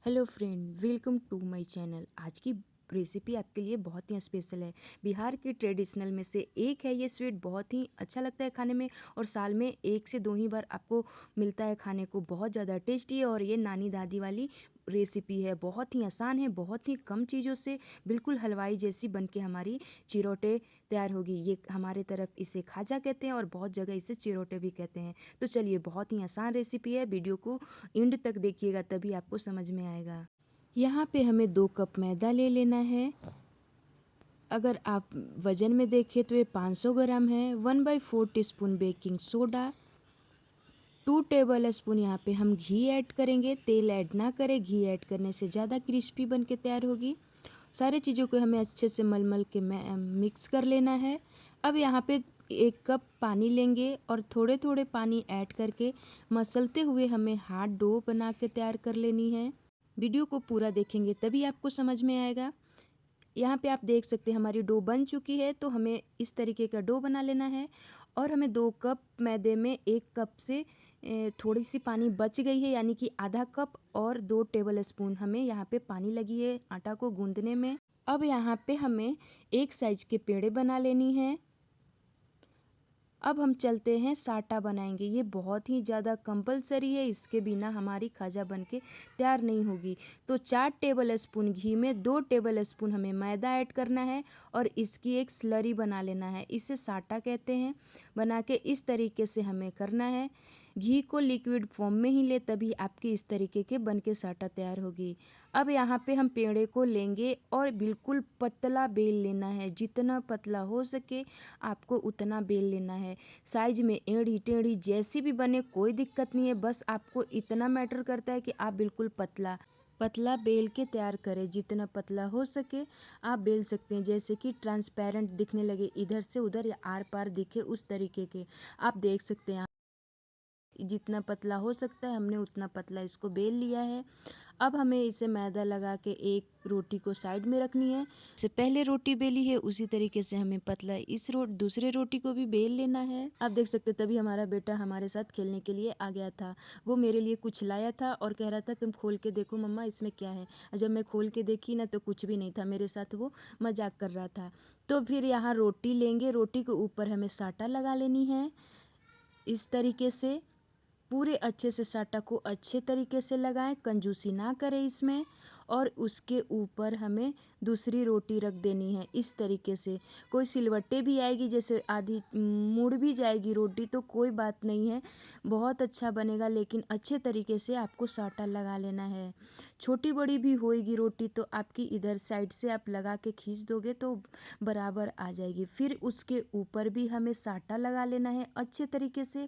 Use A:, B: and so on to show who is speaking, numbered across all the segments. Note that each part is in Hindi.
A: Hello friend, welcome to my channel. आज की रेसिपी आपके लिए बहुत ही स्पेशल है। बिहार के ट्रेडिशनल में से एक है ये स्वीट। बहुत ही अच्छा लगता है खाने में और साल में एक से दो ही बार आपको मिलता है खाने को। बहुत ज़्यादा टेस्टी है और ये नानी दादी वाली रेसिपी है। बहुत ही आसान है, बहुत ही कम चीज़ों से बिल्कुल हलवाई जैसी बन के हमारी चिरोटे तैयार होगी। ये हमारे तरफ इसे खाजा कहते हैं और बहुत जगह इसे चिरोटे भी कहते हैं। तो चलिए, बहुत ही आसान रेसिपी है। वीडियो को एंड तक देखिएगा तभी आपको समझ में आएगा। यहाँ पे हमें 2 कप मैदा ले लेना है। अगर आप वज़न में देखें तो ये 500 ग्राम है। 1/4 teaspoon baking soda, 2 table spoon यहाँ पे हम घी ऐड करेंगे। तेल ऐड ना करें, घी ऐड करने से ज़्यादा क्रिस्पी बन के तैयार होगी। सारे चीज़ों को हमें अच्छे से मल मल के मिक्स कर लेना है। अब यहाँ पे 1 कप पानी लेंगे और थोड़े थोड़े पानी ऐड करके मसलते हुए हमें हार्ड डो बना के तैयार कर लेनी है। वीडियो को पूरा देखेंगे तभी आपको समझ में आएगा। यहाँ पे आप देख सकते हैं हमारी डो बन चुकी है। तो हमें इस तरीके का डो बना लेना है और हमें 2 कप मैदे में 1 कप से थोड़ी सी पानी बच गई है, यानी कि आधा कप और 2 टेबल स्पून हमें यहाँ पे पानी लगी है आटा को गूंदने में। अब यहाँ पे हमें एक साइज के पेड़े बना लेनी है। अब हम चलते हैं साटा बनाएंगे। ये बहुत ही ज़्यादा कंपलसरी है, इसके बिना हमारी खाजा बनके तैयार नहीं होगी। तो 4 टेबल स्पून घी में 2 टेबल स्पून हमें मैदा ऐड करना है और इसकी एक स्लरी बना लेना है। इसे साटा कहते हैं। बना के इस तरीके से हमें करना है। घी को लिक्विड फॉर्म में ही ले, तभी आपकी इस तरीके के बन के साटा तैयार होगी। अब यहाँ पे हम पेड़े को लेंगे और बिल्कुल पतला बेल लेना है। जितना पतला हो सके आपको उतना बेल लेना है। साइज में एड़ी टेढ़ी जैसी भी बने कोई दिक्कत नहीं है, बस आपको इतना मैटर करता है कि आप बिल्कुल पतला पतला बेल के तैयार करें। जितना पतला हो सके आप बेल सकते हैं, जैसे कि ट्रांसपेरेंट दिखने लगे, इधर से उधर या आर पार दिखे उस तरीके के आप देख सकते हैं। जितना पतला हो सकता है हमने उतना पतला इसको बेल लिया है। अब हमें इसे मैदा लगा के एक रोटी को साइड में रखनी है। से पहले रोटी बेली है उसी तरीके से हमें पतला इस दूसरे रोटी को भी बेल लेना है। आप देख सकते हैं तभी हमारा बेटा हमारे साथ खेलने के लिए आ गया था। वो मेरे लिए कुछ लाया था और कह रहा था तुम खोल के देखो मम्मा इसमें क्या है। जब मैं खोल के देखी ना तो कुछ भी नहीं था, मेरे साथ वो मजाक कर रहा था। तो फिर यहाँ रोटी लेंगे, रोटी के ऊपर हमें साटा लगा लेनी है। इस तरीके से पूरे अच्छे से साटा को अच्छे तरीके से लगाएं, कंजूसी ना करें इसमें। और उसके ऊपर हमें दूसरी रोटी रख देनी है इस तरीके से। कोई सिलवट्टे भी आएगी, जैसे आधी मुड़ भी जाएगी रोटी तो कोई बात नहीं है, बहुत अच्छा बनेगा। लेकिन अच्छे तरीके से आपको साटा लगा लेना है। छोटी बड़ी भी होएगी रोटी तो आपकी इधर साइड से आप लगा के खींच दोगे तो बराबर आ जाएगी। फिर उसके ऊपर भी हमें साटा लगा लेना है अच्छे तरीके से।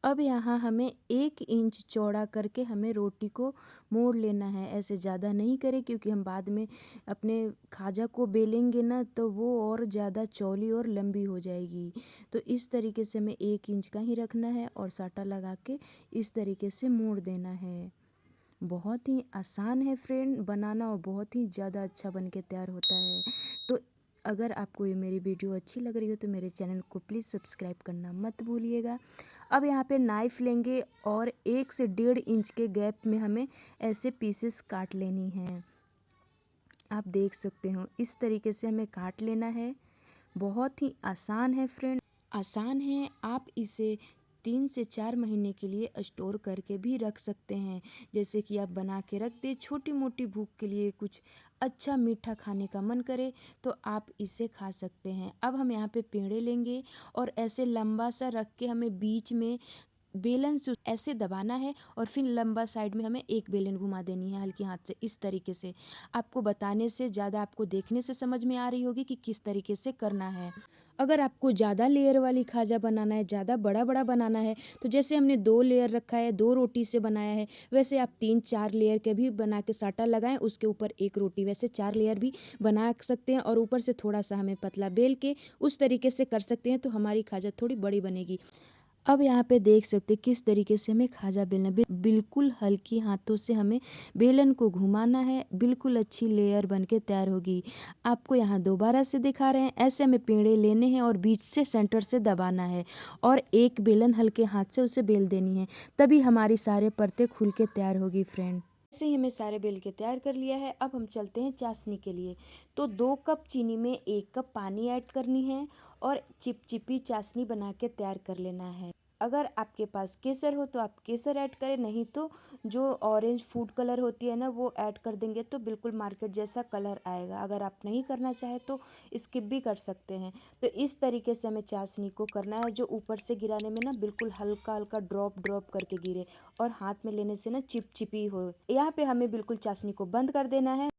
A: अब यहाँ हमें 1 इंच चौड़ा करके हमें रोटी को मोड़ लेना है। ऐसे ज़्यादा नहीं करें क्योंकि हम बाद में अपने खाजा को बेलेंगे ना तो वो और ज़्यादा चौड़ी और लंबी हो जाएगी। तो इस तरीके से हमें 1 इंच का ही रखना है और साटा लगा के इस तरीके से मोड़ देना है। बहुत ही आसान है फ्रेंड बनाना और बहुत ही ज़्यादा अच्छा बन के तैयार होता है। तो अगर आपको ये मेरी वीडियो अच्छी लग रही हो तो मेरे चैनल को प्लीज़ सब्सक्राइब करना मत भूलिएगा। अब यहाँ पे नाइफ़ लेंगे और 1 से 1.5 इंच के गैप में हमें ऐसे पीसेस काट लेनी हैं। आप देख सकते हो इस तरीके से हमें काट लेना है। बहुत ही आसान है फ्रेंड, आसान है। आप इसे 3 से 4 महीने के लिए स्टोर करके भी रख सकते हैं। जैसे कि आप बना के रख दें, छोटी मोटी भूख के लिए कुछ अच्छा मीठा खाने का मन करे तो आप इसे खा सकते हैं। अब हम यहाँ पे पेड़े लेंगे और ऐसे लंबा सा रख के हमें बीच में बेलन से ऐसे दबाना है और फिर लंबा साइड में हमें एक बेलन घुमा देनी है हल्के हाथ से इस तरीके से। आपको बताने से ज़्यादा आपको देखने से समझ में आ रही होगी कि किस तरीके से करना है। अगर आपको ज़्यादा लेयर वाली खाजा बनाना है, ज़्यादा बड़ा बड़ा बनाना है, तो जैसे हमने 2 लेयर रखा है, 2 रोटी से बनाया है, वैसे आप 3-4 लेयर के भी बना के साटा लगाएं, उसके ऊपर एक रोटी, वैसे 4 लेयर भी बना सकते हैं। और ऊपर से थोड़ा सा हमें पतला बेल के उस तरीके से कर सकते हैं तो हमारी खाजा थोड़ी बड़ी बनेगी। अब यहाँ पे देख सकते हैं किस तरीके से हमें खाजा बेलना है। बिल्कुल हल्की हाथों से हमें बेलन को घुमाना है, बिल्कुल अच्छी लेयर बन के तैयार होगी। आपको यहाँ दोबारा से दिखा रहे हैं, ऐसे हमें पेड़े लेने हैं और बीच से सेंटर से दबाना है और एक बेलन हल्के हाथ से उसे बेल देनी है, तभी हमारी सारे परतें खुल के तैयार होगी फ्रेंड। ऐसे ही हमें सारे बेल के तैयार कर लिया है। अब हम चलते हैं चाशनी के लिए। तो 2 कप चीनी में 1 कप पानी ऐड करनी है और चिपचिपी चाशनी बना के तैयार कर लेना है। अगर आपके पास केसर हो तो आप केसर ऐड करें, नहीं तो जो ऑरेंज फूड कलर होती है ना वो ऐड कर देंगे तो बिल्कुल मार्केट जैसा कलर आएगा। अगर आप नहीं करना चाहे तो स्किप भी कर सकते हैं। तो इस तरीके से हमें चाशनी को करना है, जो ऊपर से गिराने में ना बिल्कुल हल्का हल्का ड्रॉप ड्रॉप करके गिरे और हाथ में लेने से ना चिपचिपी हो। यहाँ पे हमें बिल्कुल चाशनी को बंद कर देना है।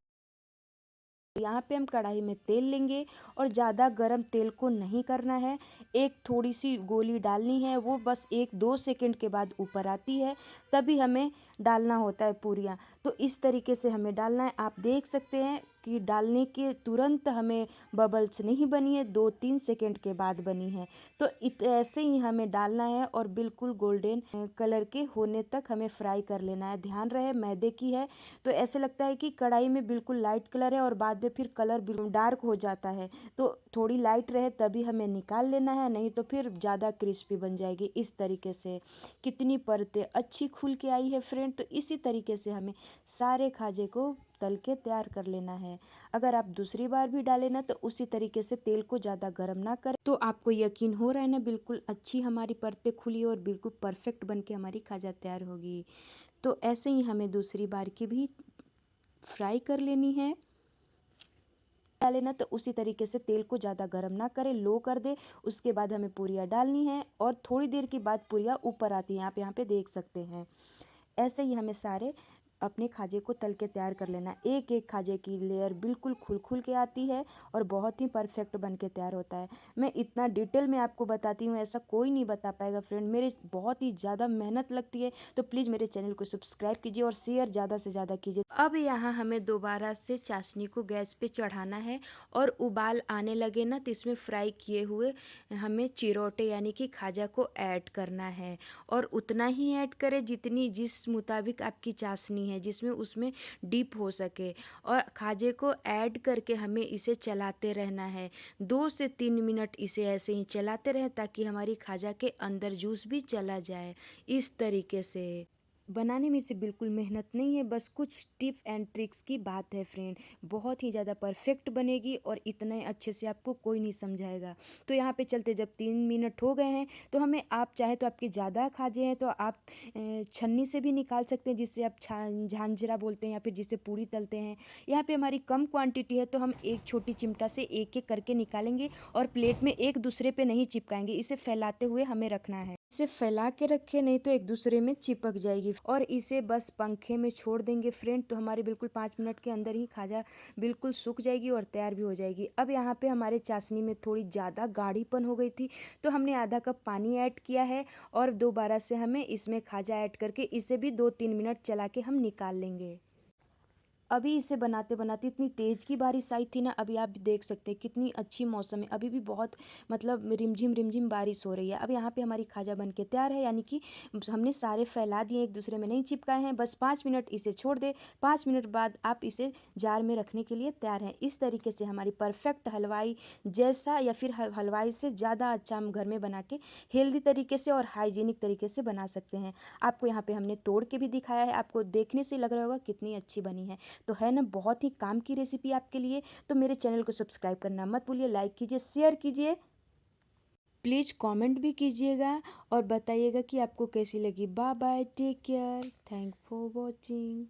A: यहाँ पे हम कढ़ाई में तेल लेंगे और ज़्यादा गरम तेल को नहीं करना है। एक थोड़ी सी गोली डालनी है, वो बस 1-2 सेकंड के बाद ऊपर आती है, तभी हमें डालना होता है पूरियाँ। तो इस तरीके से हमें डालना है। आप देख सकते हैं कि डालने के तुरंत हमें बबल्स नहीं बनी है, 2-3 सेकंड के बाद बनी है। तो ऐसे ही हमें डालना है और बिल्कुल गोल्डन कलर के होने तक हमें फ्राई कर लेना है। ध्यान रहे मैदे की है तो ऐसे लगता है कि कढ़ाई में बिल्कुल लाइट कलर है और बाद में फिर कलर बिल्कुल डार्क हो जाता है। तो थोड़ी लाइट रहे तभी हमें निकाल लेना है, नहीं तो फिर ज़्यादा क्रिस्पी बन जाएगी। इस तरीके से कितनी परतें अच्छी खुल के आई है फ्रेंड। तो इसी तरीके से हमें सारे खाजे को तल के तैयार कर लेना है। अगर आप दूसरी बार भी डालें ना तो उसी तरीके से तेल को ज़्यादा गर्म ना करें। तो आपको यकीन हो रहा है ना, बिल्कुल अच्छी हमारी परतें खुली और बिल्कुल परफेक्ट बन के हमारी खाजा तैयार होगी। तो ऐसे ही हमें दूसरी बार की भी फ्राई कर लेनी है। डालें ना तो उसी तरीके से तेल को ज़्यादा गर्म ना करें, लो कर दे। उसके बाद हमें पूरियाँ डालनी है और थोड़ी देर के बाद पूरियाँ ऊपर आती हैं, आप यहाँ पे देख सकते हैं। ऐसे ही हमें सारे अपने खाजे को तल के तैयार कर लेना। एक एक खाजे की लेयर बिल्कुल खुल खुल के आती है और बहुत ही परफेक्ट बन के तैयार होता है। मैं इतना डिटेल में आपको बताती हूँ, ऐसा कोई नहीं बता पाएगा फ्रेंड। मेरे बहुत ही ज़्यादा मेहनत लगती है, तो प्लीज़ मेरे चैनल को सब्सक्राइब कीजिए और शेयर ज़्यादा से ज़्यादा कीजिए। अब यहाँ हमें दोबारा से चाशनी को गैस पे चढ़ाना है और उबाल आने लगे ना तो इसमें फ्राई किए हुए हमें चिरोटे यानी कि खाजा को ऐड करना है। और उतना ही ऐड करें जितनी जिस मुताबिक आपकी चाशनी है, जिसमें उसमें डीप हो सके। और खाजे को ऐड करके हमें इसे चलाते रहना है, 2 से 3 मिनट इसे ऐसे ही चलाते रहें ताकि हमारी खाजा के अंदर जूस भी चला जाए। इस तरीके से बनाने में इसे बिल्कुल मेहनत नहीं है, बस कुछ टिप एंड ट्रिक्स की बात है फ्रेंड। बहुत ही ज़्यादा परफेक्ट बनेगी और इतने अच्छे से आपको कोई नहीं समझाएगा। तो यहाँ पे चलते जब 3 मिनट हो गए हैं तो हमें, आप चाहे तो आपके ज़्यादा खाजे हैं तो आप छन्नी से भी निकाल सकते हैं, जिससे आप झांझरा बोलते हैं या फिर जिससे पूरी तलते हैं। यहाँ पे हमारी कम क्वांटिटी है तो हम एक छोटी चिमटा से एक एक करके निकालेंगे और प्लेट में एक दूसरे पे नहीं चिपकाएंगे, इसे फैलाते हुए हमें रखना है। इसे फैला के रखें, नहीं तो एक दूसरे में चिपक जाएगी। और इसे बस पंखे में छोड़ देंगे फ्रेंड, तो हमारी बिल्कुल 5 मिनट के अंदर ही खाजा बिल्कुल सूख जाएगी और तैयार भी हो जाएगी। अब यहाँ पे हमारे चाशनी में थोड़ी ज़्यादा गाढ़ीपन हो गई थी, तो हमने आधा कप पानी ऐड किया है और दोबारा से हमें इसमें खाजा ऐड करके इसे भी 2-3 मिनट चला के हम निकाल लेंगे। अभी इसे बनाते बनाते इतनी तेज़ की बारिश आई थी ना, अभी आप देख सकते हैं कितनी अच्छी मौसम है। अभी भी बहुत मतलब रिमझिम बारिश हो रही है। अब यहाँ पे हमारी खाजा बन के तैयार है, यानी कि हमने सारे फैला दिए, एक दूसरे में नहीं चिपकाए हैं। बस 5 मिनट इसे छोड़ दे, 5 मिनट बाद आप इसे जार में रखने के लिए तैयार हैं। इस तरीके से हमारी परफेक्ट हलवाई जैसा या फिर हलवाई से ज़्यादा अच्छा हम घर में बना के हेल्दी तरीके से और हाइजीनिक तरीके से बना सकते हैं। आपको यहाँ पे हमने तोड़ के भी दिखाया है, आपको देखने से लग रहा होगा कितनी अच्छी बनी है। तो है ना बहुत ही काम की रेसिपी आपके लिए। तो मेरे चैनल को सब्सक्राइब करना मत भूलिए, लाइक कीजिए, शेयर कीजिए, प्लीज़ कमेंट भी कीजिएगा और बताइएगा कि आपको कैसी लगी। Bye bye, take care, thank for watching.